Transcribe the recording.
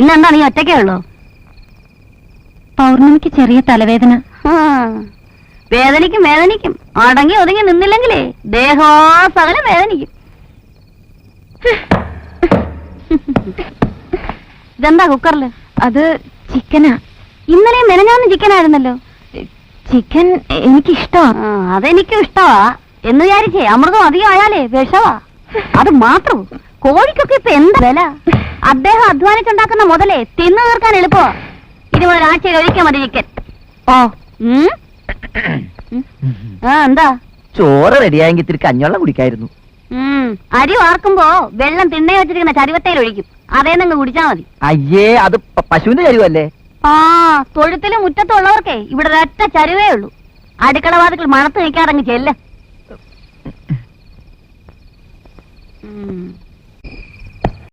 ഇന്നെന്താ നീ ഒറ്റയ്ക്കേ ഉള്ളൂ? പൗർണമിക്ക് ചെറിയ തലവേദന. വേദനിക്കും വേദനിക്കും. അടങ്ങി ഒതുങ്ങി നിന്നില്ലെങ്കിലേ ദേഹോസകലം വേദനിക്കും. ഇതെന്താ കുക്കറില്? അത് ചിക്കനാ. ഇന്നലെയും മെനഞ്ഞാന്ന് ചിക്കനായിരുന്നല്ലോ. ചിക്കൻ എനിക്കിഷ്ടമാ. അതെനിക്കും ഇഷ്ടമാ. എന്ന് വിചാരിച്ചേ അമൃതം അധികം ആയാലേ വിഷവാ. അത് മാത്രവും കോഴിക്കൊക്കെ ഇപ്പൊ എന്താ വില? അദ്ദേഹം അധ്വാനിച്ചുണ്ടാക്കുന്ന മുതലേ തിന്നു തീർക്കാൻ എളുപ്പമാ. ഇനി മുതൽ ആഴ്ചയിൽ ഒഴിക്കാൻ മതി ചിക്കൻ. ഓ എന്താ? ചോറ് റെഡിയായെങ്കിൽ ഇത്തിരി കഞ്ഞോളം കുടിക്കായിരുന്നു. അരി വാർക്കുമ്പോ വെള്ളം തിണ്ണയെ വെച്ചിരിക്കുന്ന ചരുവത്തേൽ ഒഴിക്കും. അതേന്നങ്ങ് കുടിച്ചാ മതി. അയ്യേ, അത് പശുവിന്റെ ചരുവല്ലേ? തൊഴുത്തിലും മുറ്റത്തും ഉള്ളവർക്കേ ഇവിടെ ഒരൊറ്റ ചരുവേ ഉള്ളൂ. അടുക്കള വാതിൽ മണത്ത് നിൽക്കാതങ്ങ് ചെല്ല്.